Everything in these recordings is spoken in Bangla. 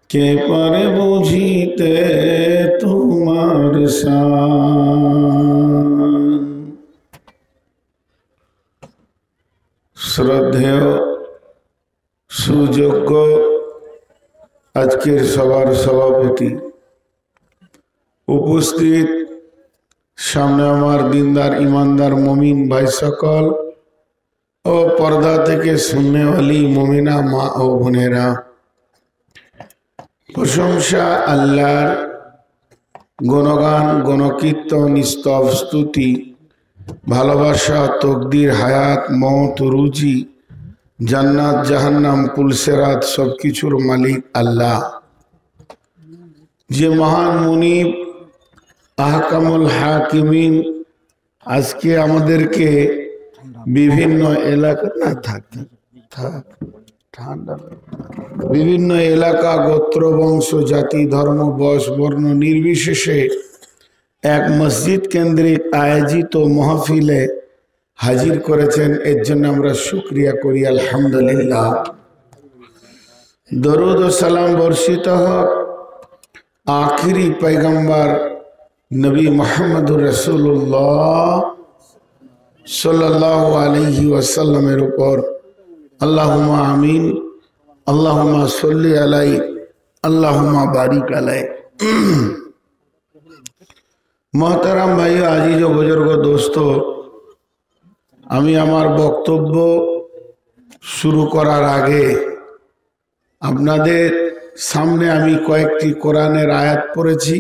কে পারে বুঝিতে তোমার শান। শ্রদ্ধেয় সুযোগ্য আজকের সভার সভাপতি, উপস্থিত সামনে আমার দিনদার ইমানদার মুমিন ভাই সকল ও পর্দা থেকে শুননেওয়ালি মুমিনা মা ও বোনেরা, প্রশংসা আল্লাহর, গুণগান গুণকীর্তন স্তব স্তুতি ভালোবাসা তকদির হায়াত মওত রুজি জান্নাত জাহান্নাম পুলসেরাত সবকিছুর মালিক আল্লাহ, যে মহান মুনিব আহকামুল হাকিমিন আজকে আমাদেরকে বিভিন্ন এলাকা না থাকতে ঠান্ডা বিভিন্ন এলাকা গোত্র বংশ জাতি ধর্ম বয়স বর্ণ নির্বিশেষে এক মসজিদ কেন্দ্রিক আয়োজিত মাহফিলে হাজির করেছেন। এর জন্য আমরা শুকরিয়া করি আলহামদুলিল্লাহ। দরুদ ও সালাম বর্ষিত হোক আখিরি পয়গম্বর নবী মুহাম্মদুর রাসূলুল্লাহ সাল্লাল্লাহু আলাইহি ওয়াসাল্লামের উপর। আল্লাহুম্মা আমিন, আল্লাহুম্মা সাল্লি আলাই, আল্লাহুম্মা বারিক আলাই। মোহতারাম ভাই, আজিজ ও বুজুর্গ দোস্ত, আমি আমার বক্তব্য শুরু করার আগে আপনাদের সামনে আমি কয়েকটি কোরআনের আয়াত পড়েছি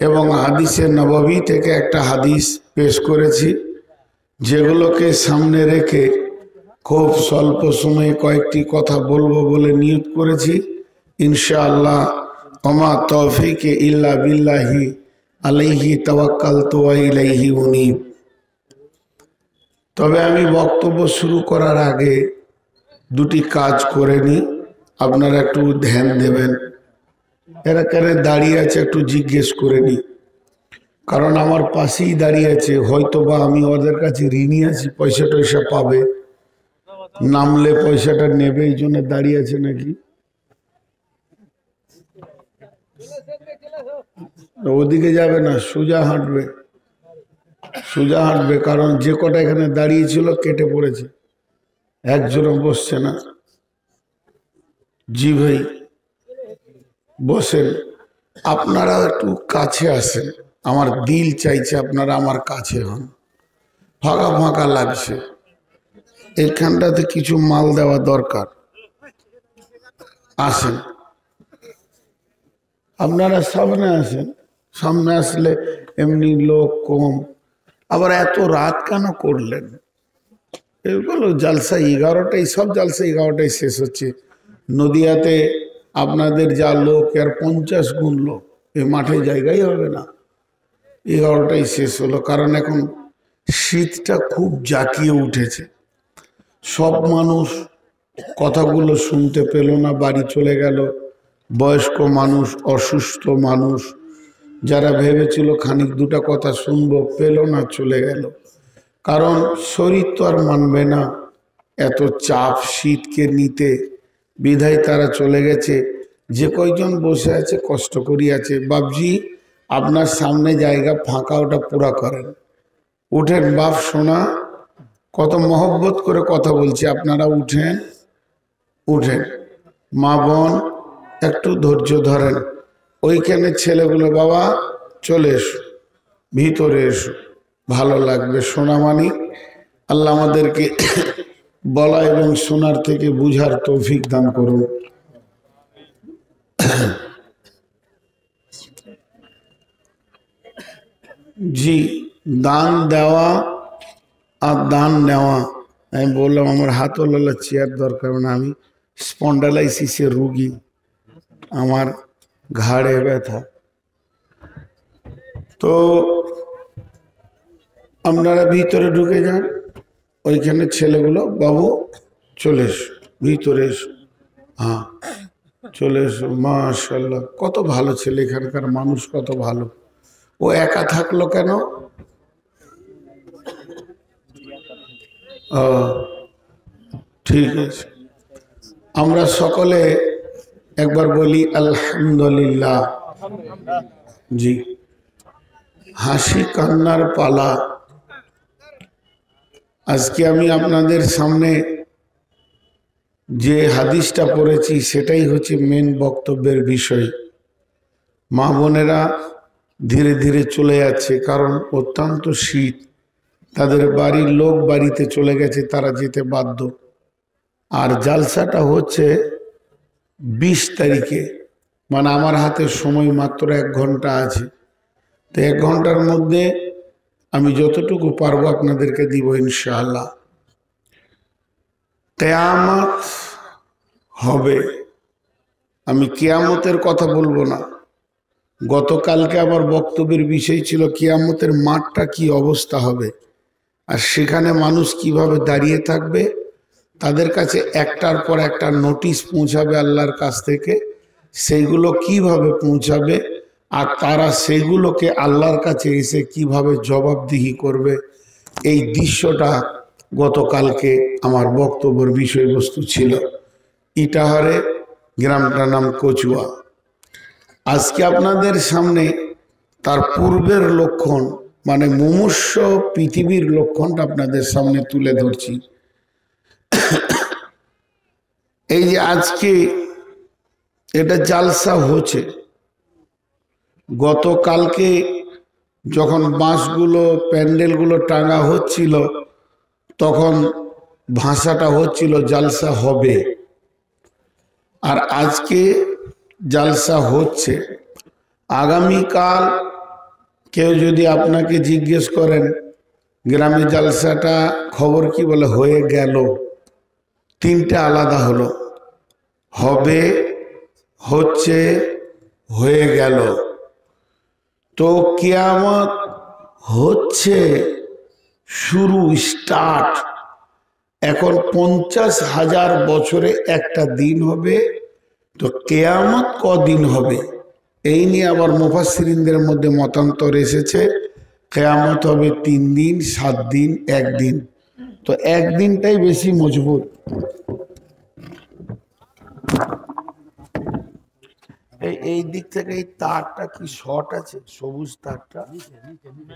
এবং হাদিসে নববী থেকে একটা হাদিস পেশ করেছি, যেগুলোকে সামনে রেখে খুব স্বল্প সময়ে কয়েকটি কথা বলবো বলে নিয়ত করেছি। ইনশাআল্লাহ ওমা তৌফিকে ইল্লা বিল্লাহি আলাইহি তাওয়াক্কালতু ওয়া ইলাইহি উনীব। তবে আমি বক্তব্য শুরু করার আগে দুটি কাজ করে নি, আপনারা একটু ধ্যান দেবেন। এরা কেন দাঁড়িয়ে আছে একটু জিজ্ঞেস করে নি, কারণ আমার পাশেই দাঁড়িয়ে আছে, হয়তো বা আমি ওদের কাছে ঋণী আছি, পয়সা টয়সা পাবে, নামলে পয়সাটা নেবে, এই জন্য দাঁড়িয়ে আছে নাকি। ওদিকে যাবে না, সোজা হাঁটবে, সোজা হাঁটবে, কারণ যে কটা এখানে দাঁড়িয়ে ছিল কেটে পড়েছে, একজনও বসছে না। জি ভাই বসেন, আপনারা একটু কাছে আসেন, আমার দিল চাইছে আপনারা আমার কাছে হন। ফাঁকা ফাঁকা লাগছে, এখানটাতে কিছু মাল দেওয়া দরকার। আসেন, আপনারা সামনে আসেন, সামনে আসলে এমনি লোক কম। আবার এত রাত কেন করলেন? এগুলো জালসা 11টায়, সব জালসা 11টায় শেষ হচ্ছে। নদিয়াতে আপনাদের যা লোক আর 50 গুণ লোক, এই মাঠে জায়গাই হবে না। 11টায় শেষ হলো, কারণ এখন শীতটা খুব জাঁকিয়ে উঠেছে। সব মানুষ কথাগুলো শুনতে পেল না, বাড়ি চলে গেল। বয়স্ক মানুষ, অসুস্থ মানুষ, যারা ভেবেছিল খানিক দুটা কথা শুনবো, পেল না, চলে গেল। কারণ শরীর তো আর মানবে না এত চাপ শীতকে নিতে, বিধায় তারা চলে গেছে। যে কয়জন বসে আছে কষ্ট করি আছে, বাপজি আপনার সামনে জায়গা ফাঁকা, ওটা পুরা করেন। উঠেন বাপ সোনা, কত মহব্বত করে কথা বলছি, আপনারা উঠেন, উঠেন। মা বোন একটু ধৈর্য ধরেন। ওইখানে ছেলেগুলো বাবা চলে এসো, ভিতরে এসো, ভালো লাগবে। সোনামানি, আল্লাহ আমাদেরকে বলা এবং শোনার থেকে বুঝার তৌফিক দান করুন। জি, দান দেওয়া আর দান নেওয়া। আমি বললাম আমার হাতওয়ালা চেয়ার দরকার না, আমি স্পন্ডালাইসিসের রুগী, আমার ঘাড়ে ব্যথা। তো আপনারা ভিতরে ঢুকে যান, ওইখানে ছেলেগুলো বাবু চলে এসো, ভিতরে এসো। হ্যাঁ চলে এসো। মাশাআল্লাহ, কত ভালো ছেলে, এখানকার মানুষ কত ভালো। ও একা থাকলো কেন? ঠিক আছে, আমরা সকলে একবার বলি আলহামদুলিল্লাহ। জি, হাসি কান্নার পালা। আজকে আমি আপনাদের সামনে যে হাদিসটা পড়েছি সেটাই হচ্ছে মেন বক্তব্যের বিষয়। মা বোনেরা ধীরে ধীরে চলে যাচ্ছে, কারণ অত্যন্ত শীত। তাদের বাড়ির লোক বাড়িতে চলে গেছে, তারা যেতে বাধ্য। আর জালসাটা হচ্ছে 20 তারিখে, মানে আমার হাতে সময় মাত্র 1 ঘন্টা আছে। তো 1 ঘন্টার মধ্যে আমি যতটুকু পারবো আপনাদেরকে দিব ইনশাআল্লাহ। কিয়ামত হবে, আমি কিয়ামতের কথা বলবো না। গতকালকে আমার বক্তব্যের বিষয় ছিল কিয়ামতের মাঠটা কি অবস্থা হবে, আর সেখানে মানুষ কিভাবে দাঁড়িয়ে থাকবে। তাদের কাছে একটার পর একটা নোটিশ পৌঁছাবে আল্লাহর কাছ থেকে, সেইগুলো কিভাবে পৌঁছাবে, আর তারা সেইগুলোকে আল্লাহর কাছে এসে কিভাবে জবাবদিহি করবে। এই দৃশ্যটা গতকালকে আমার বক্তব্যের বিষয়বস্তু ছিল। ইটাহারে গ্রামটার নাম কচুয়া। আজকে আপনাদের সামনে তার পূর্বের লক্ষণ, মানে মুমূর্ষ পৃথিবীর লক্ষণটা আপনাদের সামনে তুলে ধরছি। এই যে আজকে এটা জালসা হচ্ছে, গতকালকে যখন বাঁশগুলো প্যান্ডেলগুলো টাঙা হচ্ছিল তখন ভাষাটা হচ্ছিল জালসা হবে, আর আজকে জালসা হচ্ছে। আগামীকাল কেউ যদি আপনাকে জিজ্ঞেস করেন গ্রামে জালসাটা খবর কি, বলে হয়ে গেল। 3টে আলাদা হলো, হবে, হচ্ছে, হয়ে গেল। তো কিয়ামত হচ্ছে শুরু, স্টার্ট। এখন 50,000 বছরে একটা দিন হবে। তো কিয়ামত কদিন হবে এই নিয়ে আবার মুফাসসিরিনদের মধ্যে মতান্তর এসেছে। কিয়ামত হবে 3 দিন, 7 দিন, 1 দিন। তো 1 দিনটাই বেশি মজবুত। এই দিক থেকে এই তারটা কি শর্ট আছে, সবুজ তারটা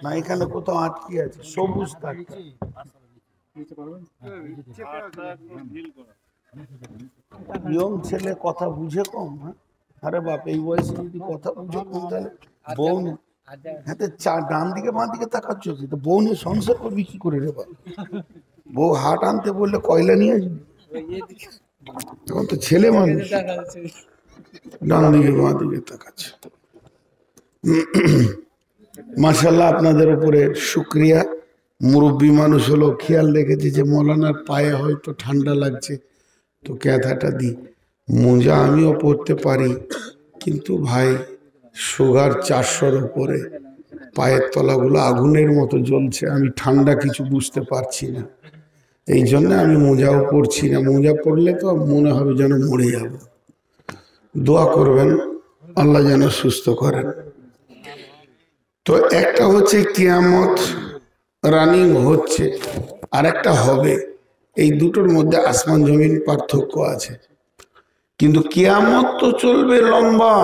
না এখানে কোথাও আটকে আছে? সবুজ তারটা ইয়ং ছেলে কথা বুঝে কম। হ্যাঁ, আরে বাপ, এই বয়সে যদি কথা বুঝে কম তাহলে বউ হ্যাঁ তো ডান দিকে বাঁ দিকে তাকাচ্ছ কি? তো বউ নিয়ে সংসার করবি কি করে রে বাপ? বউ হাট আনতে বললে কয়লা নিয়ে আসবি? তখন তো ছেলে মানুষ ডান দিকে বাঁ দিকে তাকাচ্ছে। মাশাআল্লাহ, আপনাদের উপরে শুকরিয়া। মুরব্বী মানুষ হলো খেয়াল রেখেছে যে মৌলানার পায়ে হয়তো ঠান্ডা লাগছে, তো ক্যাথাটা দিই। মোজা আমিও পরতে পারি, কিন্তু ভাই সুগার 400-র উপরে, পায়ের তলাগুলো আগুনের মতো জ্বলছে, আমি ঠান্ডা কিছু বুঝতে পারছি না। এই জন্য আমি মোজাও পরছি না। মোজা পরলে তো মনে হবে যেন মরে যাব। দোয়া করবেন আল্লাহ যেন সুস্থ করেন। তো একটা হচ্ছে কিয়ামত রানিং হচ্ছে, আর একটা হবে। এই দুটোর মধ্যে আসমান জমিন পার্থক্য আছে। কিন্তু কিয়ামত তো চলবে লম্বা,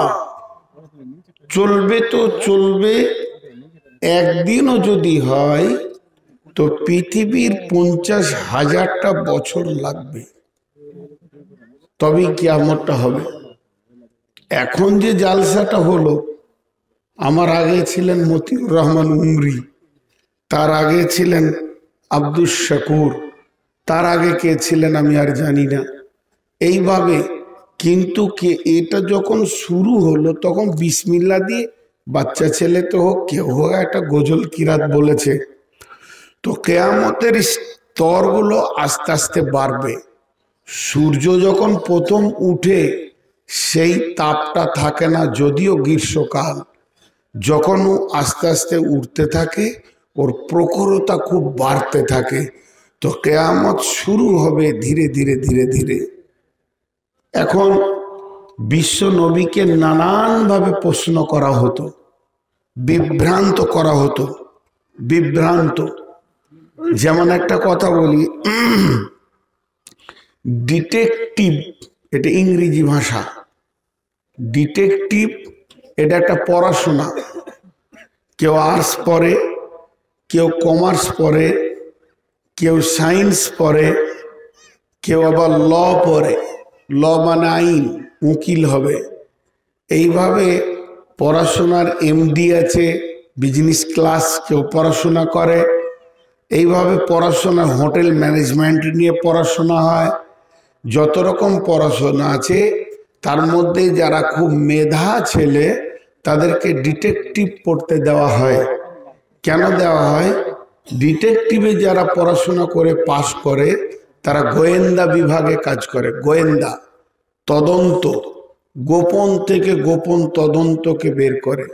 চলবে তো চলবে। একদিনও যদি হয় তো পৃথিবীর 50,000টা বছর লাগবে, তবেই কিয়ামতটা হবে। এখন যে জালসাটা হলো, আমার আগে ছিলেন মতিউর রহমান উমরি, তার আগে ছিলেন আব্দুস শাকুর, তার আগে কে ছিলেন আমি আর জানি না। এইভাবে কিন্তু এটা যখন শুরু হলো তখন বিসমিল্লা দিয়ে বাচ্চা ছেলে তো হোক কেউ হোক একটা গজল কিরাত বলেছে। তো কিয়ামতের স্তরগুলো আস্তে আস্তে বাড়বে। সূর্য যখন প্রথম উঠে সেই তাপটা থাকে না, যদিও গ্রীষ্মকাল। যখন ও আস্তে আস্তে উঠতে থাকে ওর প্রখরতা খুব বাড়তে থাকে। তো কিয়ামত শুরু হবে ধীরে ধীরে ধীরে ধীরে। এখন বিশ্ব নবীকে নানানভাবে প্রশ্ন করা হতো, বিভ্রান্ত করা হতো, বিভ্রান্ত। যেমন একটা কথা বলি, ডিটেকটিভ, এটা ইংরেজি ভাষা, ডিটেকটিভ এটা একটা পড়াশোনা। কেউ আর্টস পড়ে, কেউ কমার্স পড়ে, কেউ সায়েন্স পড়ে, কেউ আবার ল পড়ে। ল মানে আইন, উকিল হবে। এইভাবে পড়াশোনার এমডি আছে, বিজনেস ক্লাস কেউ পড়াশোনা করে। এইভাবে পড়াশোনা, হোটেল ম্যানেজমেন্ট নিয়ে পড়াশোনা হয়। যত রকম পড়াশোনা আছে তার মধ্যে যারা খুব মেধা ছেলে তাদেরকে ডিটেকটিভ পড়তে দেওয়া হয়। কেন দেওয়া হয়? ডিটেকটিভে যারা পড়াশোনা করে পাশ করে তারা গোয়েন্দা বিভাগে কাজ করে। গোয়েন্দা তদন্ত, গোপন থেকে গোপন তদন্তকে বের করে।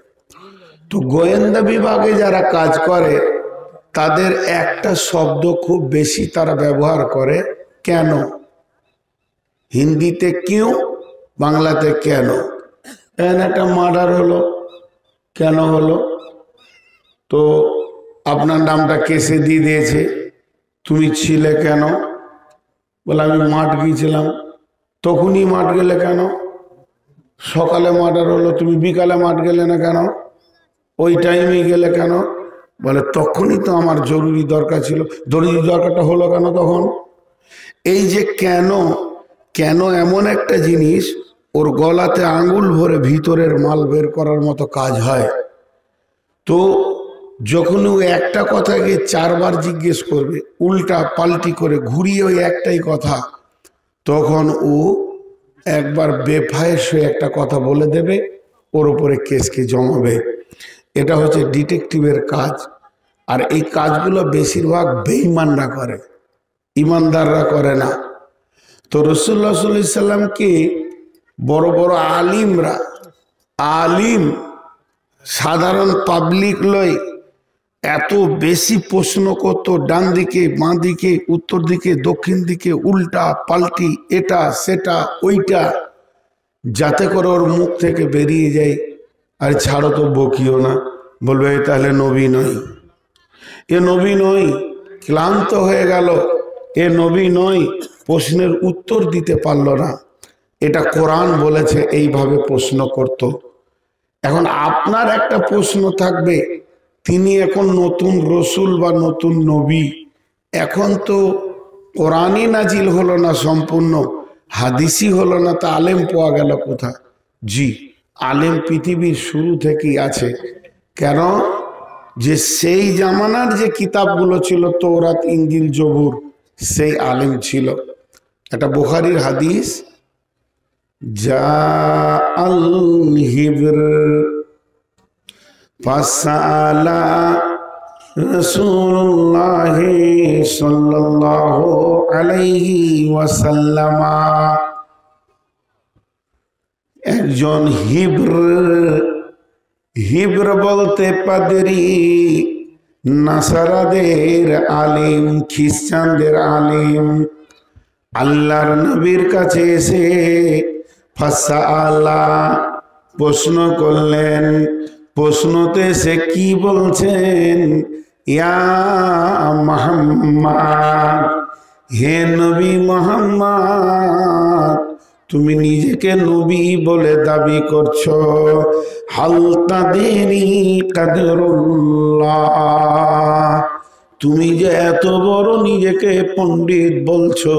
তো গোয়েন্দা বিভাগে যারা কাজ করে তাদের একটা শব্দ খুব বেশি তারা ব্যবহার করে, কেন। হিন্দিতে কিউ, বাংলাতে কেন। একটা মার্ডার হলো, কেন হলো? তো আপনার নামটা কেসে দিয়ে দিয়েছে, তুমি ছিলে কেন? বলে আমি মাঠ গিয়েছিলাম। তখনই মাঠ গেলে কেন? সকালে মার্ডার হলো, তুমি বিকালে মাঠ গেলে না কেন? ওই টাইমে গেলে কেন? বলে তখনই তো আমার জরুরি দরকার ছিল। জরুরি দরকারটা হলো কেন তখন? এই যে কেন, কেন এমন একটা জিনিস, ওর গলাতে আঙুল ভরে ভিতরের মাল বের করার মতো কাজ হয়। তো যখন ও একটা কথাকে চারবার জিজ্ঞেস করবে, উল্টা পাল্টি করে ঘুরিয়ে ওই একটাই কথা, তখন ও একবার বেফায়েস হয়ে একটা কথা বলে দেবে, ওর উপরে কেসকে জমাবে। এটা হচ্ছে ডিটেকটিভের কাজ। আর এই কাজগুলো বেশিরভাগ বেঈমানরা করে, ইমানদাররা করে না। তো রাসূলুল্লাহ সাল্লাল্লাহু আলাইহি সাল্লামকে বড় বড় আলিমরা, আলিম সাধারণ পাবলিক লয় এত বেশি প্রশ্ন করতো, ডান দিকে বাঁ দিকে উত্তর দিকে দক্ষিণ দিকে উল্টা পাল্টি এটা সেটা ওইটা, যাতে করে ওর মুখ থেকে বেরিয়ে যায় আর ছাড়ো তো বকিও না, বলবে তাহলে নবী নয়, এ নবী নয়, ক্লান্ত হয়ে গেল, এ নবী নয়, প্রশ্নের উত্তর দিতে পারল না। এটা কোরআন বলেছে এইভাবে প্রশ্ন করত। এখন আপনার একটা প্রশ্ন থাকবে, তিনি এখন নতুন রসুল বা নতুন নবী, এখন তো কোরআনই নাজিল হলো না সম্পূর্ণ, হাদিসই হলো না, তা আলেম পাওয়া গেল কোথা? জি, আলেম পৃথিবীর শুরু থেকেই আছে। কেন? যে সেই জামানার যে কিতাবগুলো ছিল, তৌরাত ইনজিল জবুর, সেই আলেম ছিল। এটা বুখারীর হাদিস, যা আল হিবর ফাসালা রাসূলুল্লাহ সাল্লাল্লাহু আলাইহি ওয়াসাল্লাম, একজন হিব্র, হিব্র বলতে পাদরি, নাসারাদের আলিম, খ্রিস্টানদের আলিম, আল্লাহর নবীর কাছে এসে ফাসালা প্রশ্ন করলেন। প্রশ্নতে সে কি বলছেন? ইয়া মুহাম্মদ, হে নবী মুহাম্মদ, তুমি নিজেকে নবী বলে দাবি করছো, হাল তাদরি কাদরুল্লাহ, তুমি যে এত বড় নিজেকে পণ্ডিত বলছো,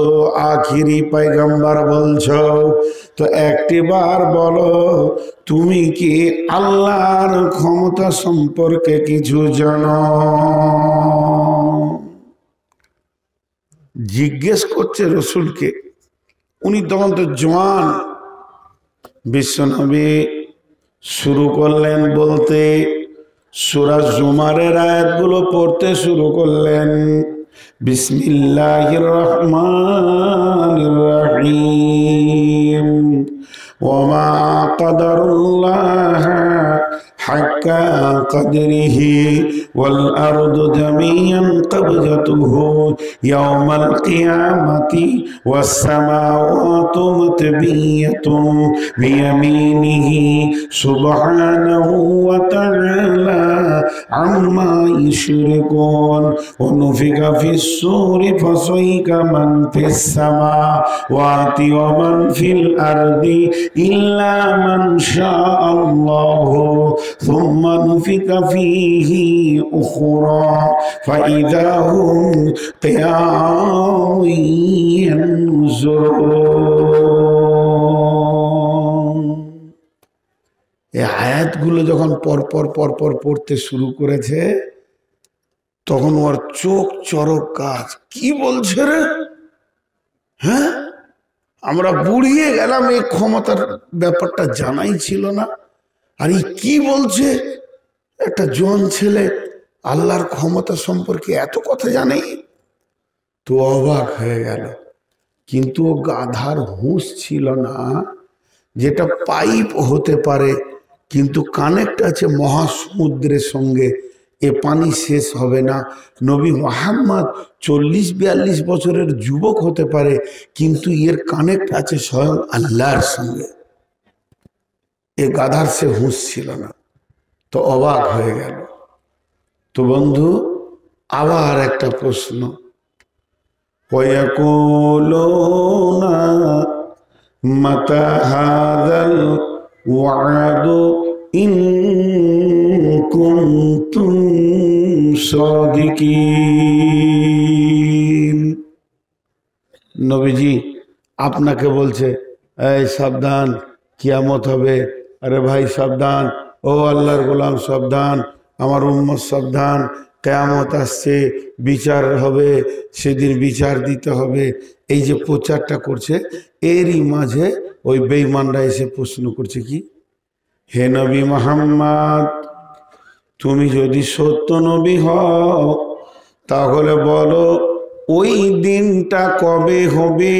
আখিরি পয়গম্বর বলছো, তো একটিবার বলো তুমি কি আল্লাহর ক্ষমতা সম্পর্কে কিছু জানো? জিজ্ঞেস করছে রসুলকে। উনি তখন তো জওয়ান। বিশ্বনবী শুরু করলেন বলতে, সূরা জুমারের আয়াতগুলো পড়তে শুরু করলেন। বিসমিল্লাহির রহমানির রহিম, ওয়া মা কাদারুল্লাহ حق قدره والأرض جميعا قبضته يوم القيامة والسماوات مطوية بيمينه سبحانه وتعالى عما يشركون ونفخ في الصور فصعق من في السماوات ومن في الأرض إلا من شاء الله ثم نفخ فيه أخرى فإذا هم قيام ينظرون এই আয়াতগুলো যখন পরপর পড়তে শুরু করেছে তখন ওর চোখ চরক কাজ কি বলছে রে হ্যাঁ আমরা বুড়িয়ে গেলাম এই ক্ষমতার ব্যাপারটা জানাই ছিল না আর এই কি বলছে একটা জোয়ান ছেলে আল্লাহর ক্ষমতা সম্পর্কে এত কথা জানে তো অবাক হয়ে গেল কিন্তু ও গাধার হুঁশ ছিল না যেটা পাইপ হতে পারে কিন্তু কানেক্ট আছে মহাসমুদ্রের সঙ্গে এ পানি শেষ হবে না নবী মুহাম্মদ 40-42 বছরের যুবক হতে পারে কিন্তু এর কানেক্ট আছে স্বয়ং আল্লাহর সঙ্গে এ গাধার সে হুঁশ ছিল না তো অবাক হয়ে গেল তো বন্ধু আবার একটা প্রশ্ন ওয়ায়াকুলুনা মাতা হাযাল ওয়াদু ইন কুনতুম সাদিকিন নবীজি আপনাকে বলছে এই সাবধান কিয়ামত হবে আরে ভাই সাবধান ও আল্লাহর গোলাম সাবধান আমার উম্মত সাবধান কিয়ামত আসছে বিচার হবে সেদিন বিচার দিতে হবে এই যে প্রচারটা করছে এরই মাঝে ওই বেঈমানরা এসে প্রশ্ন করছে কি হে নবী মুহাম্মদ তুমি যদি সত্য নবী হও তাহলে বলো ওই দিনটা কবে হবে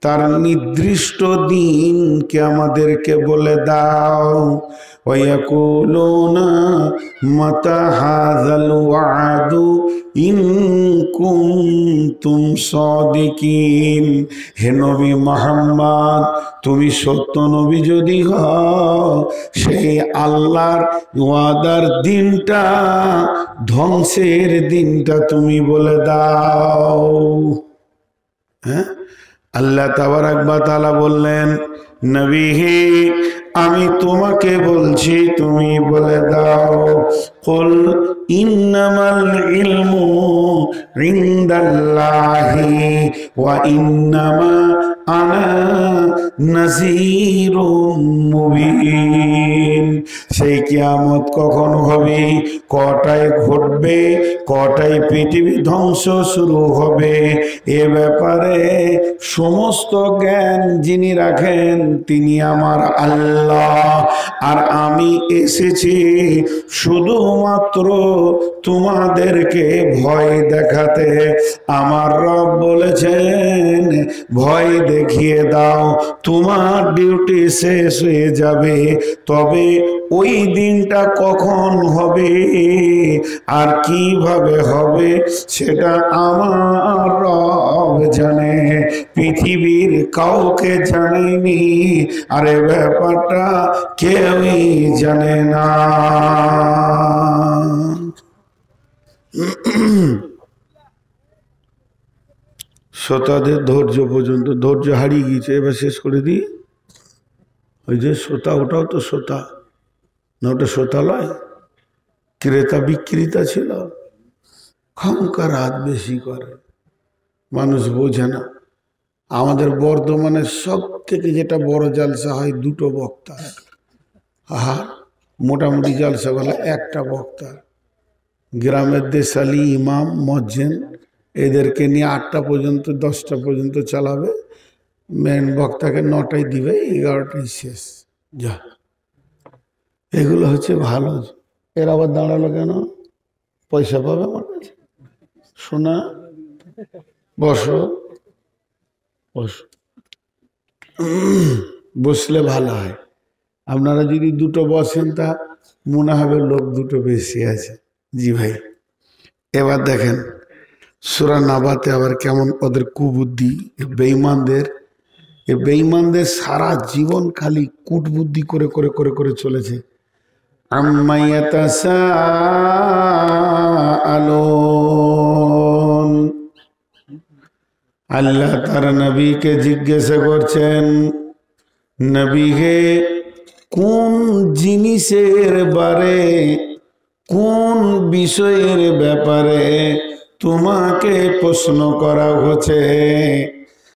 তার নির্দিষ্ট দিনকে আমাদেরকে বলে দাও ওয়ায়াকুলুনা মাতা হাযাল ওয়াদু ইন কুনতুম সাদিকিন হে নবী মুহাম্মদ তুমি সত্য নবী যদি হও সেই আল্লাহর ওয়াদার দিনটা ধ্বংসের দিনটা তুমি বলে দাও হ্যাঁ আল্লাহ তাবারাক ওয়া তাআলা বললেন নবী হে আমি তোমাকে বলছি তুমি বলে দাও কুল ইন্নামাল ইলমু ইনদাল্লাহি ওয়া ইন্নামা আনা নাযীরুম মুবিন সেই কিয়ামত কখন হবে কটায় ঘটবে কটায় পৃথিবী ধ্বংস শুরু হবে এ ব্যাপারে সমস্ত জ্ঞান যিনি রাখেন তিনি আমার আল্লাহ আর আমি এসেছি শুধুমাত্র তোমাদেরকে ভয় দেখাতে আমার রব বলেছেন ভয় দেখিয়ে দাও তোমার ডিউটি শেষ হয়ে যাবে তবে ওই দিনটা কখন হবে আর কিভাবে হবে সেটা আমার রব জানে পৃথিবীর কাউকে জানেনি আর এই ব্যাপারটা কেউই জানে না শ্রোতাদের ধৈর্য পর্যন্ত ধৈর্য হারিয়ে গিয়েছে এবার শেষ করে দিই ওই যে শ্রোতা ওটাও তো শ্রোতা না ওটা শ্রোতালয় ক্রেতা বিক্রেতা ছিল ক্ষমকার হাত বেশি করে মানুষ বোঝে না আমাদের বর্ধমানের সব থেকে যেটা বড় জালসা হয় দুটো বক্তা আর মোটামুটি জালসা বলে একটা বক্তা গ্রামের দেশালি ইমাম মজ্জেন এদেরকে নিয়ে 8টা পর্যন্ত 10টা পর্যন্ত চালাবে মেন বক্তাকে 9টায় দিবে 11টায় শেষ যা এগুলো হচ্ছে ভালো এর আবার দাঁড়ালো কেন পয়সা পাবে আমার কাছে শোনা বসো বসো বসলে ভালো হয় আপনারা যদি দুটো বসেন তা মনে হবে লোক দুটো বেশি আছে। জি ভাই, এবার দেখেন সূরা নাবাতে আবার কেমন ওদের কুবুদ্ধি, বেঈমানদের সারা জীবন খালি কুটবুদ্ধি করে করে করে করে চলেছে। আম্মা ইয়াতাসাআলুন, আল্লাহ তার নবীকে জিজ্ঞাসা করছেন, নবী হে কোন জিনিসের বারে, কোন বিষয়ের ব্যাপারে তোমাকে প্রশ্ন করা হচ্ছে?